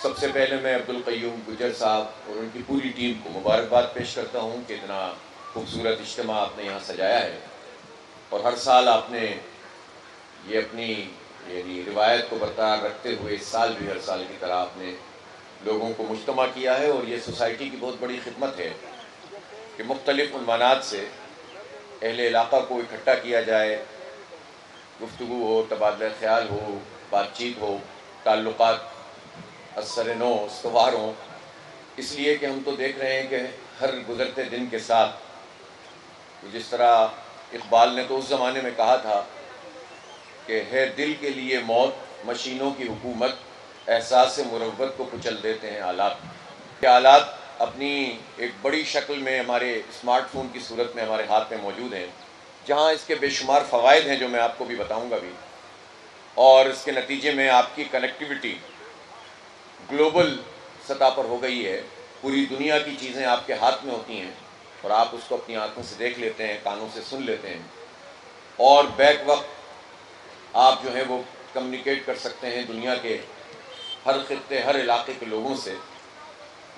سب سے پہلے میں عبدالقیوم گجر صاحب اور ان کی پوری ٹیم کو مبارکباد پیش کرتا ہوں کہ اتنا خوبصورت اجتماع آپ نے یہاں سجایا ہے، اور ہر سال آپ نے یہ اپنی روایت کو برقرار رکھتے ہوئے اس سال بھی ہر سال کی طرح آپ نے لوگوں کو مجتمع کیا ہے، اور یہ سوسائٹی کی بہت بڑی خدمت ہے کہ مختلف عنوانات سے اہل علاقہ کو اکٹھا کیا جائے، گفتگو ہو، تبادلہ خیال ہو، بات چیت ہو، تعلقات اثر نو استوار ہوں، اس لیے کہ ہم تو دیکھ رہے ہیں کہ ہر گزرتے دن کے ساتھ جس طرح اقبال نے تو اس زمانے میں کہا تھا کہ ہے دل کے لیے موت مشینوں کی حکومت، احساس مروت کو کچل دیتے ہیں آلات. یہ آلات اپنی ایک بڑی شکل میں ہمارے اسمارٹ فون کی صورت میں ہمارے ہاتھ میں موجود ہیں، جہاں اس کے بے شمار فوائد ہیں جو میں آپ کو بھی بتاؤں گا بھی، اور اس کے نتیجے میں آپ کی کنیکٹیوٹی گلوبل سطح پر ہو گئی ہے. پوری دنیا کی چیزیں آپ کے ہاتھ میں ہوتی ہیں اور آپ اس کو اپنی آنکھوں سے دیکھ لیتے ہیں، کانوں سے سن لیتے ہیں، اور بیک وقت آپ جو ہے وہ کمیونیکیٹ کر سکتے ہیں دنیا کے ہر خطے، ہر علاقے کے لوگوں سے.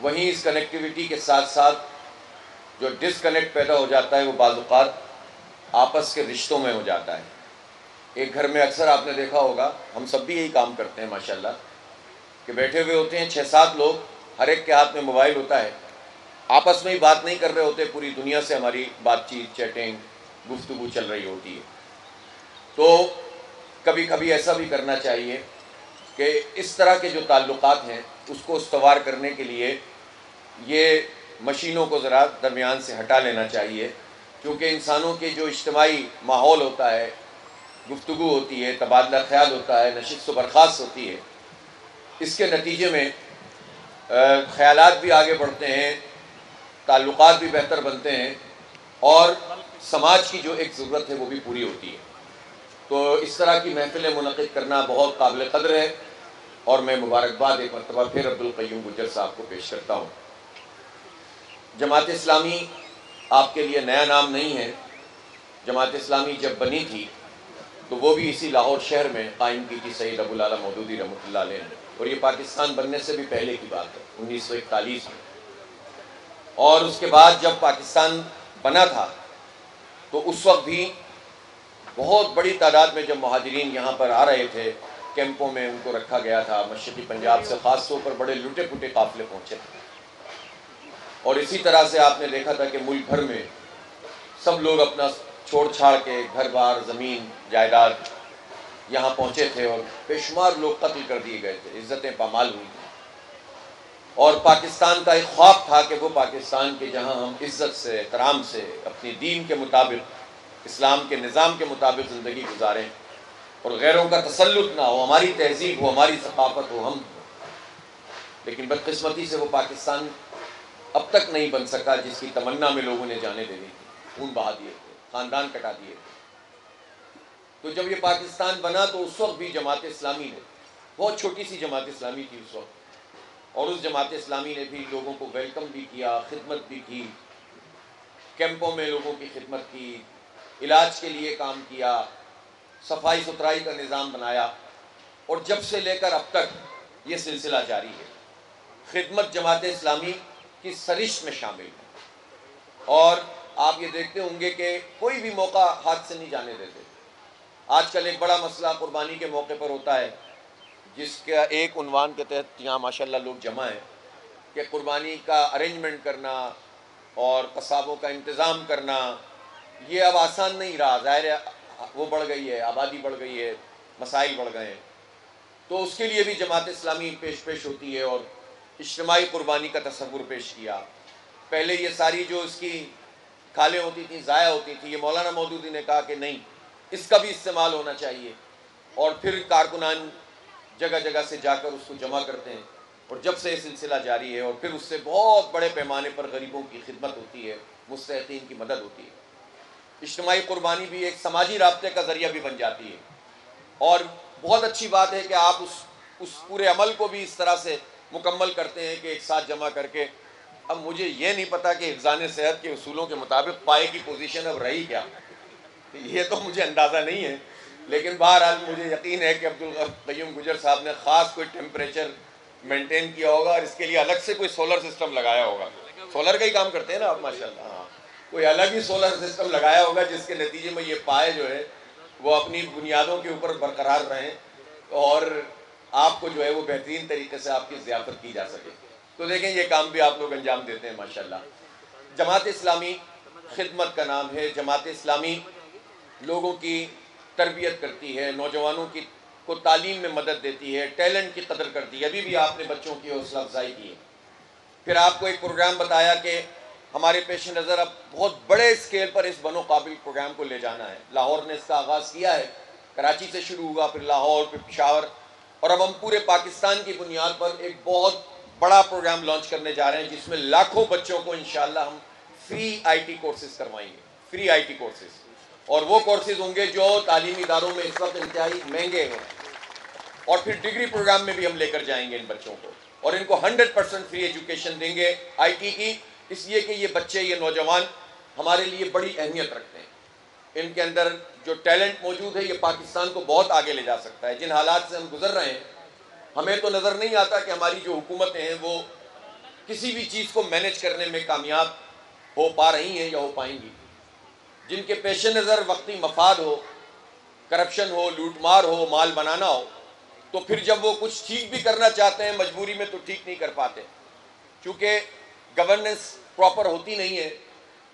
وہیں اس کنیکٹیوٹی کے ساتھ ساتھ جو ڈس کنیکٹ پیدا ہو جاتا ہے وہ بعض اوقات آپس کے رشتوں میں ہو جاتا ہے. ایک گھر میں اکثر آپ نے دیکھا ہوگا، ہم سب بھی یہی کام کرتے ہیں ماشاءاللہ، کہ بیٹھے ہوئے ہوتے ہیں 6-7 لوگ، ہر ایک کے ہاتھ میں موبائل ہوتا ہے، آپس میں ہی بات نہیں کر رہے ہوتے، پوری دنیا سے ہماری بات چیت، چیٹنگ، گفتگو چل رہی ہوتی ہے. تو کبھی کبھی ایسا بھی کرنا چاہیے کہ اس طرح کے جو تعلقات ہیں اس کو استوار کرنے کے لیے یہ مشینوں کو ذرا درمیان سے ہٹا لینا چاہیے، کیونکہ انسانوں کے جو اجتماعی ماحول ہوتا ہے، گفتگو ہوتی ہے، تبادلہ خیال ہوتا ہے، نشست و برخاست ہوتی ہے، اس کے نتیجے میں خیالات بھی آگے بڑھتے ہیں، تعلقات بھی بہتر بنتے ہیں، اور سماج کی جو ایک ضرورت ہے وہ بھی پوری ہوتی ہے. تو اس طرح کی محفلیں منعقد کرنا بہت قابل قدر ہے، اور میں مبارکباد ایک مرتبہ پھر عبدالقیوم گجر صاحب کو پیش کرتا ہوں. جماعت اسلامی آپ کے لیے نیا نام نہیں ہے. جماعت اسلامی جب بنی تھی تو وہ بھی اسی لاہور شہر میں قائم کی تھی سید ابو العلا مودودی رحمۃ اللہ علیہ نے، اور یہ پاکستان بننے سے بھی پہلے کی بات ہے، 1941 میں. اور اس کے بعد جب پاکستان بنا تھا تو اس وقت بھی بہت بڑی تعداد میں جب مہاجرین یہاں پر آ رہے تھے، کیمپوں میں ان کو رکھا گیا تھا، مشرقی پنجاب سے خاص طور پر بڑے لٹے پٹے قافلے پہنچے تھے. اور اسی طرح سے آپ نے دیکھا تھا کہ ملک بھر میں سب لوگ اپنا چھوڑ چھاڑ کے گھر بار، زمین، جائیداد یہاں پہنچے تھے، اور بے شمار لوگ قتل کر دیے گئے تھے، عزتیں پامال ہوئی تھیں. اور پاکستان کا ایک خواب تھا کہ وہ پاکستان کے جہاں ہم عزت سے، احترام سے، اپنی دین کے مطابق، اسلام کے نظام کے مطابق زندگی گزاریں، اور غیروں کا تسلط نہ ہو، ہماری تہذیب ہو، ہماری ثقافت ہو، ہم. لیکن بدقسمتی سے وہ پاکستان اب تک نہیں بن سکا جس کی تمنا میں لوگوں نے جانے دے دی تھی، خون بہا دیے تھے، خاندان کٹا دیے تھے. تو جب یہ پاکستان بنا تو اس وقت بھی جماعت اسلامی نے، بہت چھوٹی سی جماعت اسلامی تھی اس وقت، اور اس جماعت اسلامی نے بھی لوگوں کو ویلکم بھی کیا، خدمت بھی کی، کیمپوں میں لوگوں کی خدمت کی، علاج کے لیے کام کیا، صفائی ستھرائی کا نظام بنایا. اور جب سے لے کر اب تک یہ سلسلہ جاری ہے. خدمت جماعت اسلامی کی سرشت میں شامل ہے، اور آپ یہ دیکھتے ہوں گے کہ کوئی بھی موقع ہاتھ سے نہیں جانے دیتے. آج کل ایک بڑا مسئلہ قربانی کے موقع پر ہوتا ہے، جس کا ایک عنوان کے تحت یہاں ماشاءاللہ لوگ جمع ہیں، کہ قربانی کا ارینجمنٹ کرنا اور قصابوں کا انتظام کرنا یہ اب آسان نہیں رہا. ظاہر ہے وہ بڑھ گئی ہے، آبادی بڑھ گئی ہے، مسائل بڑھ گئے ہیں. تو اس کے لیے بھی جماعت اسلامی پیش ہوتی ہے، اور اجتماعی قربانی کا تصور پیش کیا. پہلے یہ ساری جو اس کی کھالیں ہوتی تھیں ضائع ہوتی تھیں، یہ مولانا مودودی نے کہا کہ نہیں، اس کا بھی استعمال ہونا چاہیے. اور پھر کارکنان جگہ جگہ سے جا کر اس کو جمع کرتے ہیں، اور جب سے یہ سلسلہ جاری ہے، اور پھر اس سے بہت بڑے پیمانے پر غریبوں کی خدمت ہوتی ہے، مستحقین کی مدد ہوتی ہے. اجتماعی قربانی بھی ایک سماجی رابطے کا ذریعہ بھی بن جاتی ہے. اور بہت اچھی بات ہے کہ آپ اس پورے عمل کو بھی اس طرح سے مکمل کرتے ہیں کہ ایک ساتھ جمع کر کے. اب مجھے یہ نہیں پتا کہ حفظان صحت کے اصولوں کے مطابق پائے کی پوزیشن اب رہی کیا، یہ تو مجھے اندازہ نہیں ہے، لیکن بہرحال مجھے یقین ہے کہ عبدالقیوم گجر صاحب نے خاص کوئی ٹیمپریچر مینٹین کیا ہوگا اور اس کے لیے الگ سے کوئی سولر سسٹم لگایا ہوگا. سولر کا ہی کام کرتے ہیں نا آپ ماشاءاللہ. ہاں, کوئی الگ ہی سولر سسٹم لگایا ہوگا جس کے نتیجے میں یہ پائے جو ہے وہ اپنی بنیادوں کے اوپر برقرار رہیں اور آپ کو جو ہے وہ بہترین طریقے سے آپ کی ضیافت کی جا سکے. تو دیکھیں یہ کام بھی آپ لوگ انجام دیتے ہیں ماشاءاللہ. جماعت اسلامی خدمت کا نام ہے. جماعت اسلامی لوگوں کی تربیت کرتی ہے, نوجوانوں کو تعلیم میں مدد دیتی ہے, ٹیلنٹ کی قدر کرتی ہے. ابھی بھی آپ نے بچوں کی حوصلہ افزائی کی ہے. پھر آپ کو ایک پروگرام بتایا کہ ہمارے پیش نظر اب بہت بڑے اسکیل پر اس بنو قابل پروگرام کو لے جانا ہے. لاہور نے اس کا آغاز کیا ہے, کراچی سے شروع ہوا, پھر لاہور, پھر پشاور, اور اب ہم پورے پاکستان کی بنیاد پر ایک بہت بڑا پروگرام لانچ کرنے جا رہے ہیں جس میں لاکھوں بچوں کو انشاءاللہ ہم فری آئی ٹی کورسز کروائیں گے. فری آئی ٹی کورسز, اور وہ کورسز ہوں گے جو تعلیمی اداروں میں اس وقت انتہائی مہنگے ہیں. اور پھر ڈگری پروگرام میں بھی ہم لے کر جائیں گے ان بچوں کو, اور ان کو 100% فری ایجوکیشن دیں گے آئی ٹی کی, اس لیے کہ یہ بچے, یہ نوجوان ہمارے لیے بڑی اہمیت رکھتے ہیں. ان کے اندر جو ٹیلنٹ موجود ہے یہ پاکستان کو بہت آگے لے جا سکتا ہے. جن حالات سے ہم گزر رہے ہیں ہمیں تو نظر نہیں آتا کہ ہماری جو حکومتیں ہیں وہ کسی بھی چیز کو مینج کرنے میں کامیاب ہو پا رہی ہیں یا ہو پائیں گی. جن کے پیش نظر وقتی مفاد ہو, کرپشن ہو, لوٹ مار ہو, مال بنانا ہو, تو پھر جب وہ کچھ ٹھیک بھی کرنا چاہتے ہیں مجبوری میں تو ٹھیک نہیں کر پاتے, کیونکہ گورننس پراپر ہوتی نہیں ہے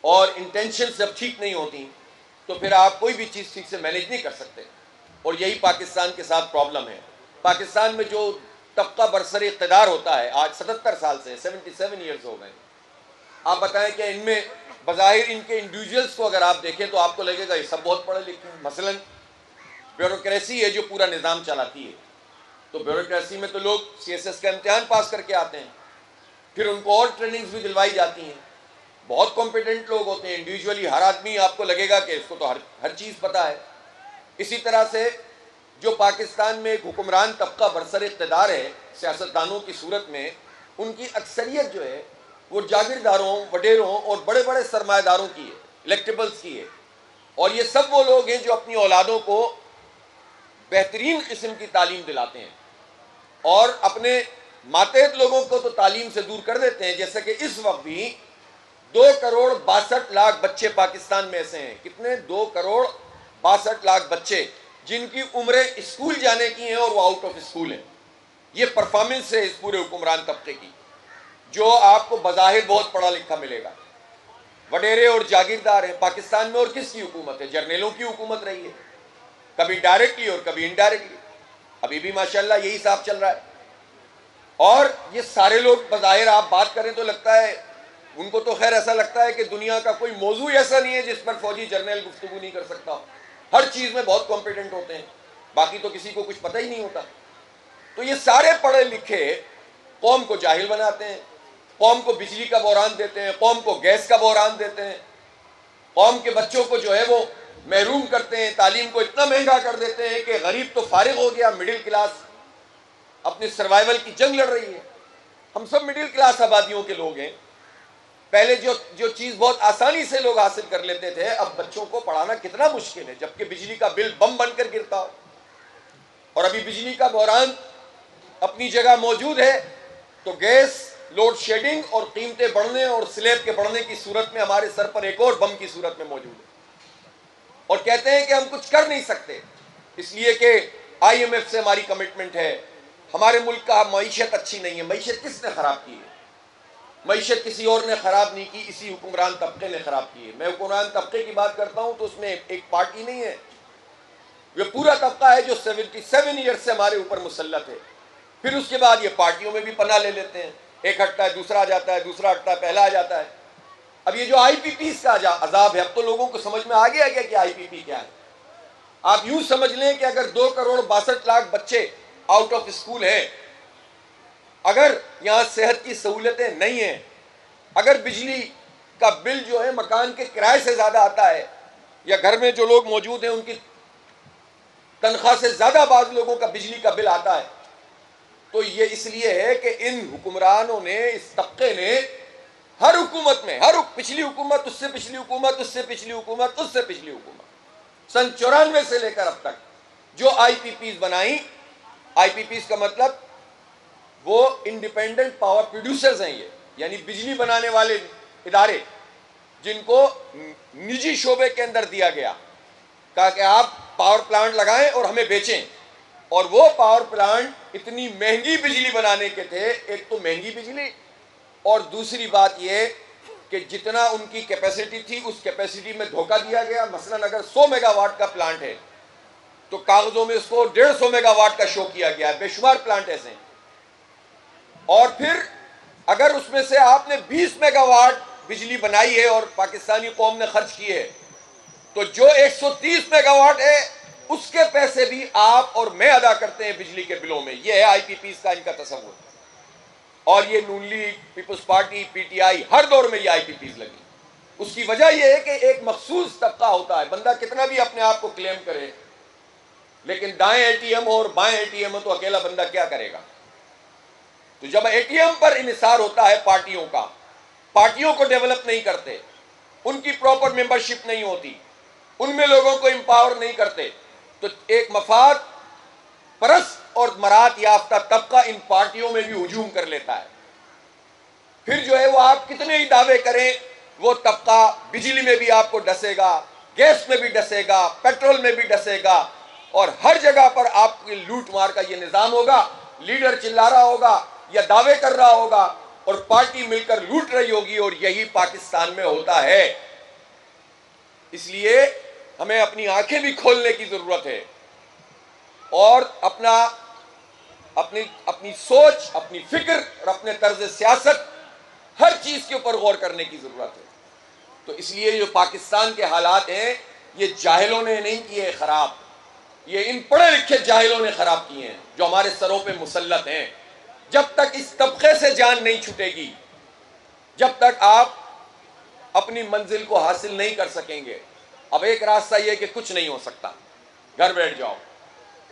اور انٹینشن جب ٹھیک نہیں ہوتی تو پھر آپ کوئی بھی چیز ٹھیک سے مینیج نہیں کر سکتے. اور یہی پاکستان کے ساتھ پرابلم ہے. پاکستان میں جو طبقہ برسر اقتدار ہوتا ہے آج 77 سال سے, 77 ایئرز ہو گئے, آپ بتائیں کہ ان میں بظاہر ان کے انڈیویجولز کو اگر آپ دیکھیں تو آپ کو لگے گا یہ سب بہت پڑھے لکھے ہیں. مثلا بیوروکریسی ہے جو پورا نظام چلاتی ہے, تو بیوروکریسی میں تو لوگ CSS کا امتحان پاس کر کے آتے ہیں, پھر ان کو اور ٹریننگز بھی دلوائی جاتی ہیں. بہت کمپیٹنٹ لوگ ہوتے ہیں انڈیویجولی, ہر آدمی آپ کو لگے گا کہ اس کو تو ہر چیز پتہ ہے. اسی طرح سے جو پاکستان میں ایک حکمران طبقہ برسر اقتدار ہے سیاستدانوں کی صورت میں, ان کی اکثریت جو ہے وہ جاگیرداروں, وڈیروں اور بڑے بڑے سرمایہ داروں کی ہے, الیکٹیبلز کی ہے. اور یہ سب وہ لوگ ہیں جو اپنی اولادوں کو بہترین قسم کی تعلیم دلاتے ہیں اور اپنے ماتحت لوگوں کو تو تعلیم سے دور کر دیتے ہیں. جیسے کہ اس وقت بھی 2,62,00,000 بچے پاکستان میں ایسے ہیں. کتنے؟ 2,62,00,000 بچے جن کی عمریں اسکول جانے کی ہیں اور وہ آؤٹ آف اسکول ہیں. یہ پرفارمنس ہے اس پورے حکمران طبقے کی, جو آپ کو بظاہر بہت پڑھا لکھا ملے گا. وڈیرے اور جاگیردار ہیں. پاکستان میں اور کس کی حکومت ہے؟ جرنیلوں کی حکومت رہی ہے, کبھی ڈائریکٹلی اور کبھی انڈائریکٹلی. ابھی بھی ماشاءاللہ یہی حساب چل رہا ہے. اور یہ سارے لوگ بظاہر آپ بات کریں تو لگتا ہے ان کو تو خیر ایسا لگتا ہے کہ دنیا کا کوئی موضوع ایسا نہیں ہے جس پر فوجی جرنیل گفتگو نہیں کر سکتا. ہر چیز میں بہت کمپیٹنٹ ہوتے ہیں, باقی تو کسی کو کچھ پتہ ہی نہیں ہوتا. تو یہ سارے پڑھے لکھے قوم کو جاہل بناتے ہیں, قوم کو بجلی کا بحران دیتے ہیں, قوم کو گیس کا بحران دیتے ہیں, قوم کے بچوں کو جو ہے وہ محروم کرتے ہیں, تعلیم کو اتنا مہنگا کر دیتے ہیں کہ غریب تو فارغ ہو گیا, مڈل کلاس اپنے سروائیول کی جنگ لڑ رہی ہے. ہم سب مڈل کلاس آبادیوں کے لوگ ہیں. پہلے جو چیز بہت آسانی سے لوگ حاصل کر لیتے تھے, اب بچوں کو پڑھانا کتنا مشکل ہے جبکہ بجلی کا بل بم بن کر گرتا ہو. اور ابھی بجلی کا بحران اپنی جگہ موجود ہے تو گیس لوڈ شیڈنگ اور قیمتیں بڑھنے اور سلیب کے بڑھنے کی صورت میں ہمارے سر پر ایک اور بم کی صورت میں موجود ہے. اور کہتے ہیں کہ ہم کچھ کر نہیں سکتے اس لیے کہ IMF سے ہماری کمٹمنٹ ہے, ہمارے ملک کا معیشت اچھی نہیں ہے. معیشت کس نے خراب کی ہے؟ معیشت کسی اور نے خراب نہیں کی, اسی حکمران طبقے نے خراب کی ہے. میں حکمران طبقے کی بات کرتا ہوں تو اس میں ایک پارٹی نہیں ہے, یہ پورا طبقہ ہے جو 77 ایئرز سے ہمارے اوپر مسلط ہے. پھر اس کے بعد یہ پارٹیوں میں بھی پناہ لے لیتے ہیں, ایک ہٹتا ہے دوسرا آ جاتا ہے, دوسرا ہٹتا ہے پہلا آ جاتا ہے. اب یہ جو IPPs کا عذاب ہے, اب تو لوگوں کو سمجھ میں آ گیا کہ IPP کیا ہے. آپ یوں سمجھ لیں کہ اگر 2,62,00,000 بچے آؤٹ آف اسکول ہیں, اگر یہاں صحت کی سہولتیں نہیں ہیں, اگر بجلی کا بل جو ہے مکان کے کرائے سے زیادہ آتا ہے, یا گھر میں جو لوگ موجود ہیں ان کی تنخواہ سے زیادہ بعض لوگوں کا بجلی کا بل آتا ہے, تو یہ اس لیے ہے کہ ان حکمرانوں نے, اس طبقے نے ہر حکومت میں, ہر پچھلی حکومت, اس سے پچھلی حکومت, اس سے پچھلی حکومت, اس سے پچھلی حکومت, سن 94 سے لے کر اب تک جو IPPs بنائیں, IPPs کا مطلب وہ انڈیپینڈنٹ پاور پروڈیوسرز ہیں، یہ یعنی بجلی بنانے والے ادارے جن کو نجی شعبے کے اندر دیا گیا، کہا کہ آپ پاور پلانٹ لگائیں اور ہمیں بیچیں. اور وہ پاور پلانٹ اتنی مہنگی بجلی بنانے کے تھے، ایک تو مہنگی بجلی، اور دوسری بات یہ کہ جتنا ان کی کیپیسٹی تھی اس کیپیسٹی میں دھوکہ دیا گیا. مثلا اگر 100 میگا واٹ کا پلانٹ ہے تو کاغذوں میں اس کو 150 میگا واٹ کا شو کیا گیا ہے. بے شمار پلانٹ ایسے ہیں. اور پھر اگر اس میں سے آپ نے 20 میگا واٹ بجلی بنائی ہے اور پاکستانی قوم نے خرچ کی ہے، تو جو 130 میگا واٹ ہے اس کے پیسے بھی آپ اور میں ادا کرتے ہیں بجلی کے بلوں میں. یہ ہے آئی پی پیز کا ان کا تصور. اور یہ Noon League, Peoples Party, P T I, ہر دور میں یہ آئی پی پیز لگی. اس کی وجہ یہ ہے کہ ایک مخصوص طبقہ ہوتا ہے، بندہ کتنا بھی اپنے آپ کو کلیم کرے لیکن دائیں اے ٹی ایم ہو اور بائیں اے ٹی ایم ہو تو اکیلا بندہ کیا کرے گا. تو جب اے ٹی ایم پر انحصار ہوتا ہے پارٹیوں کا، پارٹیوں کو ڈیولپ نہیں کرتے، ان کی پراپر ممبرشپ نہیں ہوتی، ان میں لوگوں کو امپاور نہیں کرتے، تو ایک مفاد پرست اور مراد یافتہ طبقہ ان پارٹیوں میں بھی ہجوم کر لیتا ہے. پھر جو ہے وہ آپ کتنے ہی دعوے کریں، وہ طبقہ بجلی میں بھی آپ کو ڈسے گا، گیس میں بھی ڈسے گا، پیٹرول میں بھی ڈسے گا، اور ہر جگہ پر آپ کی لوٹ مار کا یہ نظام ہوگا. لیڈر چلا رہا ہوگا یا دعوے کر رہا ہوگا اور پارٹی مل کر لوٹ رہی ہوگی، اور یہی پاکستان میں ہوتا ہے. اس لیے ہمیں اپنی آنکھیں بھی کھولنے کی ضرورت ہے اور اپنی سوچ، اپنی فکر اور اپنے طرز سیاست ہر چیز کے اوپر غور کرنے کی ضرورت ہے. تو اس لیے جو پاکستان کے حالات ہیں یہ جاہلوں نے نہیں کیے خراب، یہ ان پڑھے لکھے جاہلوں نے خراب کیے ہیں جو ہمارے سروں پہ مسلط ہیں. جب تک اس طبقے سے جان نہیں چھٹے گی، جب تک آپ اپنی منزل کو حاصل نہیں کر سکیں گے. اب ایک راستہ یہ ہے کہ کچھ نہیں ہو سکتا، گھر بیٹھ جاؤ.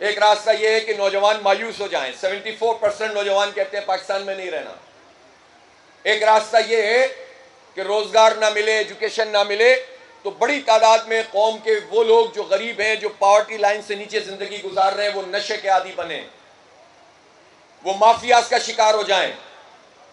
ایک راستہ یہ ہے کہ نوجوان مایوس ہو جائیں. 74% نوجوان کہتے ہیں پاکستان میں نہیں رہنا. ایک راستہ یہ ہے کہ روزگار نہ ملے، ایجوکیشن نہ ملے تو بڑی تعداد میں قوم کے وہ لوگ جو غریب ہیں، جو پاورٹی لائن سے نیچے زندگی گزار رہے ہیں، وہ نشے کے عادی بنیں، وہ مافیاز کا شکار ہو جائیں.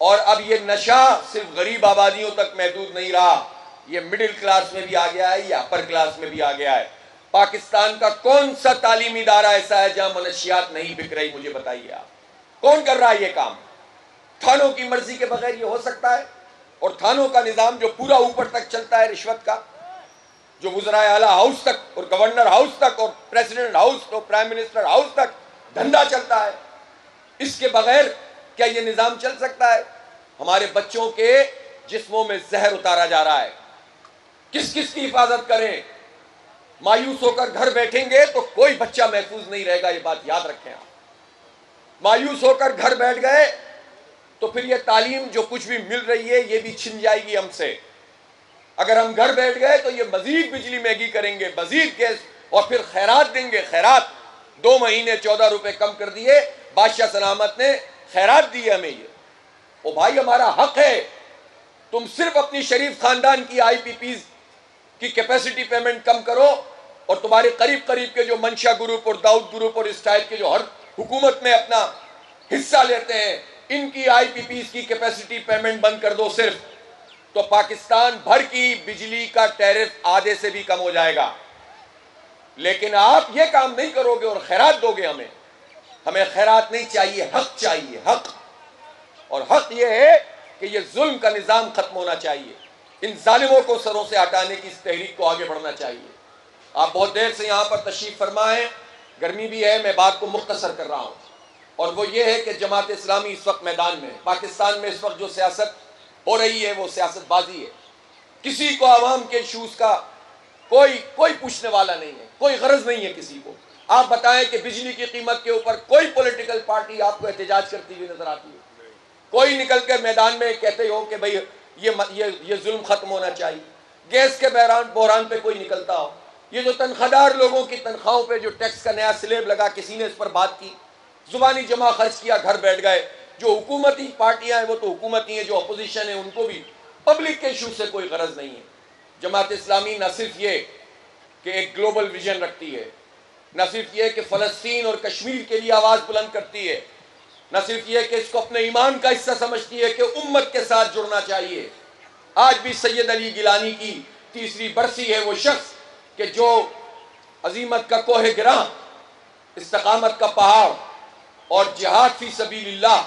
اور اب یہ نشہ صرف غریب آبادیوں تک محدود نہیں رہا، یہ مڈل کلاس میں بھی آ گیا ہے، یہ اپر کلاس میں بھی آ گیا ہے. پاکستان کا کون سا تعلیمی ادارہ ایسا ہے جہاں منشیات نہیں بک رہی؟ مجھے بتائیے آپ کون کر رہا ہے یہ کام؟ تھانوں کی مرضی کے بغیر یہ ہو سکتا ہے؟ اور تھانوں کا نظام جو پورا اوپر تک چلتا ہے رشوت کا، جو وزرائے اعلیٰ ہاؤس تک اور گورنر ہاؤس تک اور پریزیڈنٹ ہاؤس اور پرائم منسٹر ہاؤس تک دھندا چلتا ہے، اس کے بغیر کیا یہ نظام چل سکتا ہے؟ ہمارے بچوں کے جسموں میں زہر اتارا جا رہا ہے. کس کس کی حفاظت کریں؟ مایوس ہو کر گھر بیٹھیں گے تو کوئی بچہ محفوظ نہیں رہے گا، یہ بات یاد رکھیں آپ. مایوس ہو کر گھر بیٹھ گئے تو پھر یہ تعلیم جو کچھ بھی مل رہی ہے یہ بھی چھن جائے گی ہم سے. اگر ہم گھر بیٹھ گئے تو یہ مزید بجلی مہنگی کریں گے، مزید گیس، اور پھر خیرات دیں گے. خیرات 2 مہینے 14 روپے کم کر دیے، بادشاہ سلامت نے خیرات دی ہے ہمیں. یہ او بھائی ہمارا حق ہے. تم صرف اپنی شریف خاندان کی آئی پی پیز کی کیپیسٹی پیمنٹ کم کرو، اور تمہارے قریب قریب کے جو منشا گروپ اور داؤد گروپ اور اس ٹائپ کے جو ہر حکومت میں اپنا حصہ لیتے ہیں، ان کی آئی پی پیز کی کیپیسٹی پیمنٹ بند کر دو صرف، تو پاکستان بھر کی بجلی کا ٹیرف آدھے سے بھی کم ہو جائے گا. لیکن آپ یہ کام نہیں کرو گے اور خیرات دو گے ہمیں خیرات نہیں چاہیے، حق چاہیے، حق. اور حق یہ ہے کہ یہ ظلم کا نظام ختم ہونا چاہیے. ان ظالموں کو سروں سے ہٹانے کی اس تحریک کو آگے بڑھنا چاہیے. آپ بہت دیر سے یہاں پر تشریف فرما ہیں، گرمی بھی ہے، میں بات کو مختصر کر رہا ہوں. اور وہ یہ ہے کہ جماعت اسلامی اس وقت میدان میں، پاکستان میں اس وقت جو سیاست ہو رہی ہے وہ سیاست بازی ہے. کسی کو عوام کے ایشوز کا کوئی پوچھنے والا نہیں ہے، کوئی غرض نہیں ہے کسی کو. آپ بتائیں کہ بجلی کی قیمت کے اوپر کوئی پولیٹیکل پارٹی آپ کو احتجاج کرتی ہوئی نظر آتی ہے؟ کوئی نکل کر میدان میں کہتے ہو کہ بھئی یہ ظلم ختم ہونا چاہیے؟ گیس کے بحران پہ کوئی نکلتا ہو؟ یہ جو تنخواہ دار لوگوں کی تنخواہوں پہ جو ٹیکس کا نیا سلیب لگا، کسی نے اس پر بات کی؟ زبانی جمع خرچ کیا، گھر بیٹھ گئے. جو حکومتی پارٹیاں ہیں وہ تو حکومتی ہیں، جو اپوزیشن ہے ان کو بھی پبلک کے ایشو سے کوئی غرض نہیں ہے. جماعت اسلامی نہ صرف یہ کہ ایک گلوبل ویژن رکھتی ہے، نہ صرف یہ کہ فلسطین اور کشمیر کے لیے آواز بلند کرتی ہے، نہ صرف یہ کہ اس کو اپنے ایمان کا حصہ سمجھتی ہے کہ امت کے ساتھ جڑنا چاہیے. آج بھی سید علی گیلانی کی 3ری برسی ہے وہ شخص کہ جو عظیمت کا کوہ گراں، استقامت کا پہاڑ اور جہاد فی سبیل اللہ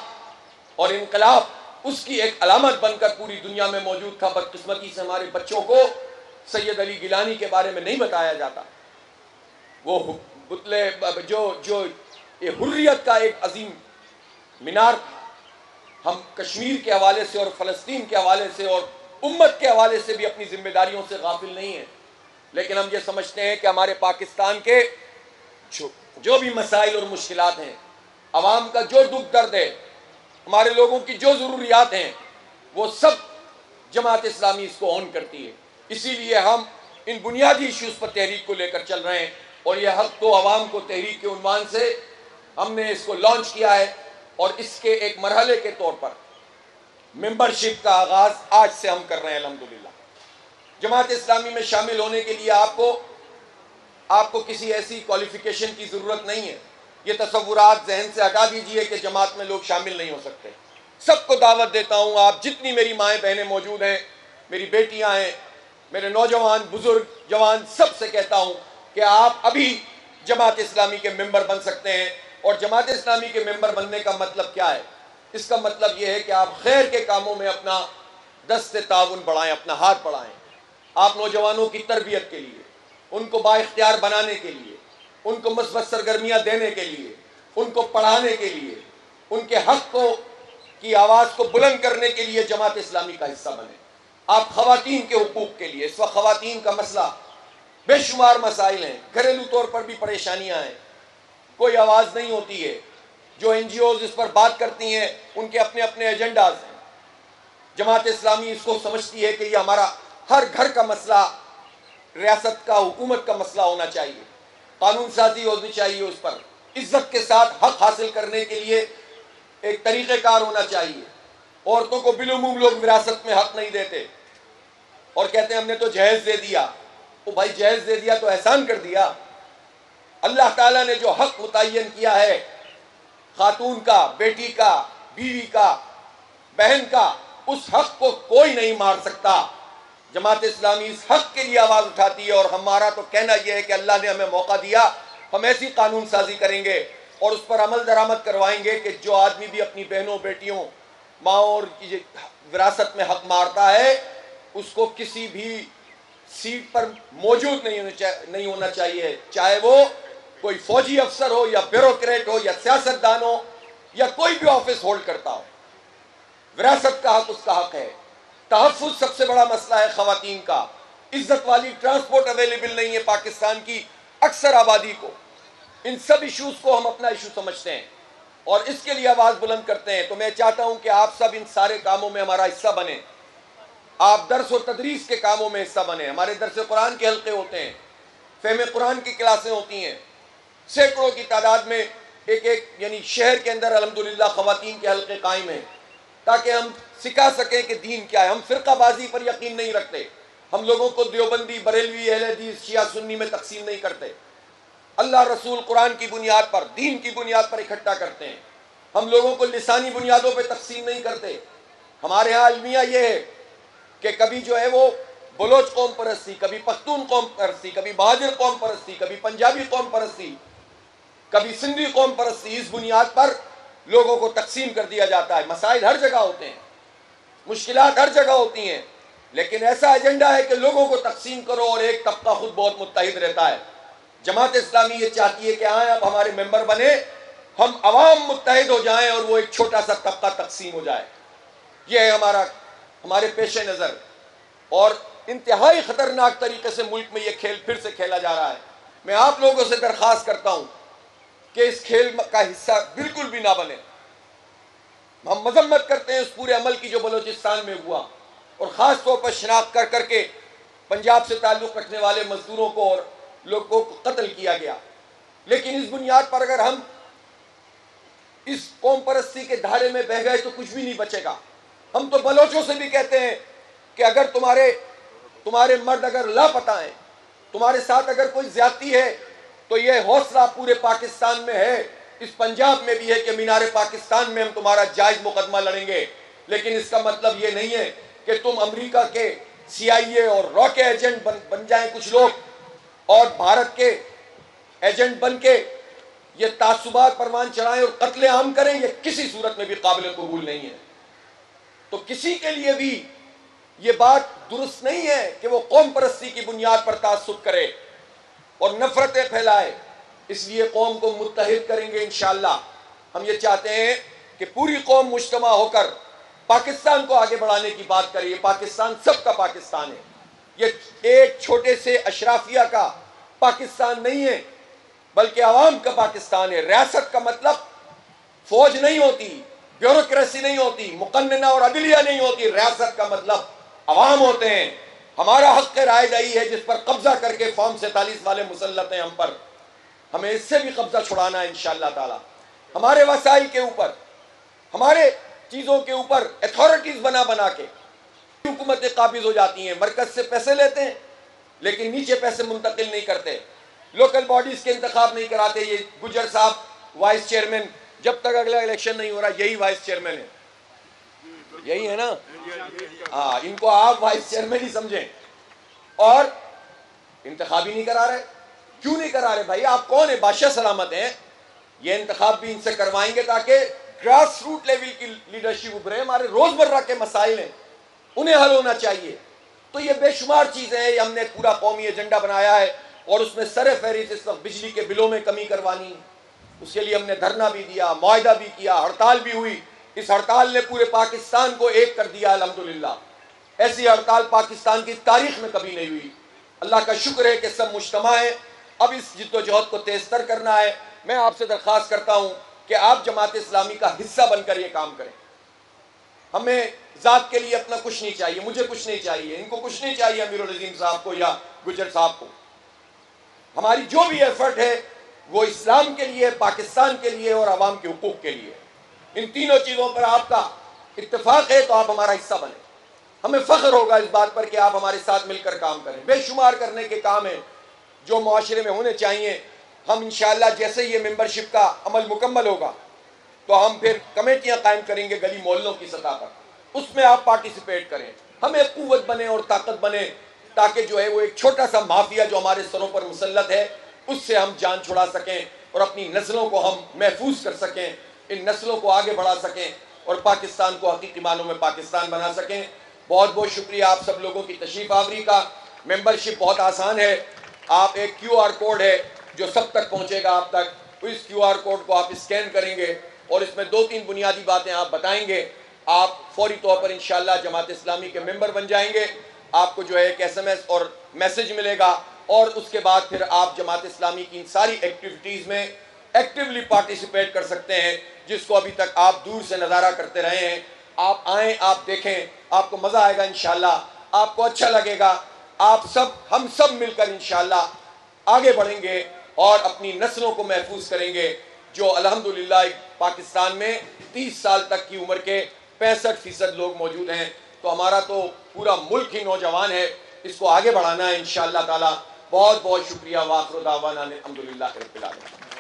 اور انقلاب اس کی ایک علامت بن کر پوری دنیا میں موجود تھا. بدقسمتی سے ہمارے بچوں کو سید علی گیلانی کے بارے میں نہیں بتایا جاتا. وہ بتلے جو یہ حریت کا ایک عظیم مینار تھا. ہم کشمیر کے حوالے سے اور فلسطین کے حوالے سے اور امت کے حوالے سے بھی اپنی ذمہ داریوں سے غافل نہیں ہیں، لیکن ہم یہ سمجھتے ہیں کہ ہمارے پاکستان کے جو بھی مسائل اور مشکلات ہیں، عوام کا جو دکھ درد ہے، ہمارے لوگوں کی جو ضروریات ہیں، وہ سب جماعت اسلامی اس کو آن کرتی ہے. اسی لیے ہم ان بنیادی ایشوز پر تحریک کو لے کر چل رہے ہیں، اور یہ حق تو عوام کو تحریک کے عنوان سے ہم نے اس کو لانچ کیا ہے، اور اس کے ایک مرحلے کے طور پر ممبرشپ کا آغاز آج سے ہم کر رہے ہیں. الحمدللہ جماعت اسلامی میں شامل ہونے کے لیے آپ کو کسی ایسی کوالیفیکیشن کی ضرورت نہیں ہے. یہ تصورات ذہن سے ہٹا دیجئے کہ جماعت میں لوگ شامل نہیں ہو سکتے. سب کو دعوت دیتا ہوں، آپ جتنی میری مائیں بہنیں موجود ہیں، میری بیٹیاں ہیں، میرے نوجوان بزرگ جوان، سب سے کہتا ہوں کہ آپ ابھی جماعت اسلامی کے ممبر بن سکتے ہیں. اور جماعت اسلامی کے ممبر بننے کا مطلب کیا ہے؟ اس کا مطلب یہ ہے کہ آپ خیر کے کاموں میں اپنا دست تعاون بڑھائیں، اپنا ہاتھ بڑھائیں. آپ نوجوانوں کی تربیت کے لیے، ان کو با اختیار بنانے کے لیے، ان کو مثبت سرگرمیاں دینے کے لیے، ان کو پڑھانے کے لیے، ان کے حق کی آواز کو بلند کرنے کے لیے جماعت اسلامی کا حصہ بنیں. آپ خواتین کے حقوق کے لیے، اس وقت خواتین کا مسئلہ بے شمار مسائل ہیں، گھریلو طور پر بھی پریشانیاں ہیں، کوئی آواز نہیں ہوتی ہے. جو این جی اوز اس پر بات کرتی ہیں ان کے اپنے اپنے ایجنڈاز ہیں. جماعت اسلامی اس کو سمجھتی ہے کہ یہ ہمارا ہر گھر کا مسئلہ، ریاست کا، حکومت کا مسئلہ ہونا چاہیے، قانون سازی ہونی چاہیے، اس پر عزت کے ساتھ حق حاصل کرنے کے لیے ایک طریقہ کار ہونا چاہیے. عورتوں کو بالعموم لوگ وراثت میں حق نہیں دیتے اور کہتے ہیں ہم نے تو جہیز دے دیا. او بھائی جہیز دے دیا تو احسان کر دیا. اللہ تعالیٰ نے جو حق متعین کیا ہے خاتون کا، بیٹی کا، بیوی کا، بہن کا، اس حق کو کوئی نہیں مار سکتا. جماعت اسلامی اس حق کے لیے آواز اٹھاتی ہے، اور ہمارا تو کہنا یہ ہے کہ اللہ نے ہمیں موقع دیا، ہم ایسی قانون سازی کریں گے اور اس پر عمل درآمد کروائیں گے کہ جو آدمی بھی اپنی بہنوں، بیٹیوں، ماؤں اور وراثت میں حق مارتا ہے اس کو کسی بھی سیٹ پر موجود نہیں ہونا چاہیے، چاہے وہ کوئی فوجی افسر ہو یا بیوروکریٹ ہو یا سیاستدان ہو یا کوئی بھی آفس ہولڈ کرتا ہو. وراثت کا حق اس کا حق ہے. تحفظ سب سے بڑا مسئلہ ہے خواتین کا. عزت والی ٹرانسپورٹ اویلیبل نہیں ہے پاکستان کی اکثر آبادی کو. ان سب ایشوز کو ہم اپنا ایشو سمجھتے ہیں اور اس کے لیے آواز بلند کرتے ہیں. تو میں چاہتا ہوں کہ آپ سب ان سارے کاموں میں ہمارا حصہ بنیں. آپ درس و تدریس کے کاموں میں حصہ بنیں. ہمارے درس قرآن کے حلقے ہوتے ہیں، فہم قرآن کی کلاسیں ہوتی ہیں، سینکڑوں کی تعداد میں ایک یعنی شہر کے اندر الحمدللہ خواتین کے حلقے قائم ہیں تاکہ ہم سکھا سکیں کہ دین کیا ہے. ہم فرقہ بازی پر یقین نہیں رکھتے. ہم لوگوں کو دیوبندی، بریلوی، اہل حدیث، شیعہ، سنی میں تقسیم نہیں کرتے. اللہ رسول قرآن کی بنیاد پر، دین کی بنیاد پر اکٹھا کرتے ہیں. ہم لوگوں کو لسانی بنیادوں پہ تقسیم نہیں کرتے. ہمارے ہاں المیہ یہ ہے کہ کبھی جو ہے وہ بلوچ قوم پرستی، کبھی پختون قوم پرستی، کبھی بہادر قوم پرستی، کبھی پنجابی قوم پرستی، کبھی سندھی قوم پرستی، اس بنیاد پر لوگوں کو تقسیم کر دیا جاتا ہے. مسائل ہر جگہ ہوتے ہیں، مشکلات ہر جگہ ہوتی ہیں، لیکن ایسا ایجنڈا ہے کہ لوگوں کو تقسیم کرو اور ایک طبقہ خود بہت متحد رہتا ہے. جماعت اسلامی یہ چاہتی ہے کہ آئیں آپ ہمارے ممبر بنے، ہم عوام متحد ہو جائیں اور وہ ایک چھوٹا سا طبقہ تقسیم ہو جائے. یہ ہے ہمارے پیش نظر. اور انتہائی خطرناک طریقے سے ملک میں یہ کھیل پھر سے کھیلا جا رہا ہے. میں آپ لوگوں سے درخواست کرتا ہوں کہ اس کھیل کا حصہ بالکل بھی نہ بنے. ہم مذمت کرتے ہیں اس پورے عمل کی جو بلوچستان میں ہوا، اور خاص طور پر شناخت کر کے پنجاب سے تعلق رکھنے والے مزدوروں کو اور لوگوں کو قتل کیا گیا. لیکن اس بنیاد پر اگر ہم اس قوم پرستی کے دھارے میں بہہ گئے تو کچھ بھی نہیں بچے گا. ہم تو بلوچوں سے بھی کہتے ہیں کہ اگر تمہارے مرد اگر لاپتہ ہیں، تمہارے ساتھ اگر کوئی زیادتی ہے تو یہ حوصلہ پورے پاکستان میں ہے اس پنجاب میں بھی ہے کہ مینار پاکستان میں ہم تمہارا جائز مقدمہ لڑیں گے، لیکن اس کا مطلب یہ نہیں ہے کہ تم امریکہ کے CIA اور را کے ایجنٹ بن جائیں کچھ لوگ اور بھارت کے ایجنٹ بن کے یہ تعصبات پروان چڑھائیں اور قتل عام کریں، یہ کسی صورت میں بھی قابل قبول نہیں ہے۔ تو کسی کے لیے بھی یہ بات درست نہیں ہے کہ وہ قوم پرستی کی بنیاد پر تعصب کرے اور نفرتیں پھیلائے۔ اس لیے قوم کو متحد کریں گے انشاءاللہ۔ ہم یہ چاہتے ہیں کہ پوری قوم مجتمع ہو کر پاکستان کو آگے بڑھانے کی بات کرے۔ یہ پاکستان سب کا پاکستان ہے، یہ ایک چھوٹے سے اشرافیہ کا پاکستان نہیں ہے، بلکہ عوام کا پاکستان ہے۔ ریاست کا مطلب فوج نہیں ہوتی، بیوروکریسی نہیں ہوتی، مقننہ اور عدلیہ نہیں ہوتی۔ ریاست کا مطلب عوام ہوتے ہیں۔ ہمارا حق رائے دہی ہے جس پر قبضہ کر کے فارم 47 والے مسلط ہیں ہم پر، ہمیں اس سے بھی قبضہ چھڑانا ہے انشاءاللہ تعالی۔ ہمارے وسائل کے اوپر، ہمارے چیزوں کے اوپر اتھارٹیز بنا کے حکومتیں قابض ہو جاتی ہیں، مرکز سے پیسے لیتے ہیں لیکن نیچے پیسے منتقل نہیں کرتے، لوکل باڈیز کے انتخاب نہیں کراتے۔ یہ گجر صاحب وائس چیئرمین، جب تک اگلا الیکشن نہیں ہو رہا یہی وائس چیئرمین ہے، یہی ہے نا؟ ہاں، ان کو آپ وائس چیئرمین ہی سمجھیں، اور انتخاب ہی نہیں کرا رہے۔ کیوں نہیں کرا رہے بھائی؟ آپ کون ہیں؟ بادشاہ سلامت ہیں؟ یہ انتخاب بھی ان سے کروائیں گے تاکہ گراس روٹ لیول کی لیڈرشپ ابھرے۔ ہمارے روزمرہ کے مسائل ہیں، انہیں حل ہونا چاہیے۔ تو یہ بے شمار چیزیں ہیں، ہم نے پورا قومی ایجنڈا بنایا ہے اور اس میں سر فہرست اس وقت بجلی کے بلوں میں کمی کروانی، اس کے لیے ہم نے دھرنا بھی دیا، معاہدہ بھی کیا، ہڑتال بھی ہوئی۔ اس ہڑتال نے پورے پاکستان کو ایک کر دیا الحمدللہ۔ ایسی ہڑتال پاکستان کی تاریخ میں کبھی نہیں ہوئی۔ اللہ کا شکر ہے کہ سب مجتمع ہیں۔ اب اس جد و جہد کو تیز تر کرنا ہے۔ میں آپ سے درخواست کرتا ہوں کہ آپ جماعت اسلامی کا حصہ بن کر یہ کام کریں۔ ہمیں ذات کے لیے اپنا کچھ نہیں چاہیے، مجھے کچھ نہیں چاہیے، ان کو کچھ نہیں چاہیے، امیر العظیم صاحب کو یا گجر صاحب کو۔ ہماری جو بھی ایفرٹ ہے وہ اسلام کے لیے، پاکستان کے لیے اور عوام کے حقوق کے لیے۔ ان تینوں چیزوں پر آپ کا اتفاق ہے تو آپ ہمارا حصہ بنیں۔ ہمیں فخر ہوگا اس بات پر کہ آپ ہمارے ساتھ مل کر کام کریں۔ بے شمار کرنے کے کام ہیں جو معاشرے میں ہونے چاہیے۔ ہم انشاءاللہ جیسے یہ ممبرشپ کا عمل مکمل ہوگا تو ہم پھر کمیٹیاں قائم کریں گے گلی محلوں کی سطح پر، اس میں آپ پارٹیسپیٹ کریں، ہمیں قوت بنے اور طاقت بنے، تاکہ جو ہے وہ ایک چھوٹا سا مافیا جو ہمارے سروں پر مسلط ہے اس سے ہم جان چھڑا سکیں اور اپنی نسلوں کو ہم محفوظ کر سکیں، ان نسلوں کو آگے بڑھا سکیں اور پاکستان کو حقیقی معنوں میں پاکستان بنا سکیں۔ بہت بہت شکریہ آپ سب لوگوں کی تشریف آوری کا۔ ممبرشپ بہت آسان ہے، آپ ایک QR کوڈ ہے جو سب تک پہنچے گا آپ تک، اس QR کوڈ کو آپ اسکین کریں گے اور اس میں 2-3 بنیادی باتیں آپ بتائیں گے، آپ فوری طور پر انشاءاللہ جماعت اسلامی کے ممبر بن جائیں گے۔ آپ کو جو ہے ایک SMS اور میسج ملے گا اور اس کے بعد پھر آپ جماعت اسلامی کی ان ساری ایکٹیویٹیز میں ایکٹیولی پارٹیسپیٹ کر سکتے ہیں، جس کو ابھی تک آپ دور سے نظارہ کرتے رہے ہیں۔ آپ آئیں، آپ دیکھیں، آپ کو مزہ آئے گا انشاءاللہ، آپ کو اچھا لگے گا۔ ہم سب مل کر انشاءاللہ آگے بڑھیں گے اور اپنی نسلوں کو محفوظ کریں گے، جو الحمدللہ پاکستان میں 30 سال تک کی عمر کے 65% لوگ موجود ہیں۔ تو ہمارا تو پورا ملک ہی نوجوان ہے، اس کو آگے بڑھانا ہے انشاءاللہ تعالی۔ بہت بہت شکریہ۔ وآخر دعوانا الحمدللہ رب العالمین۔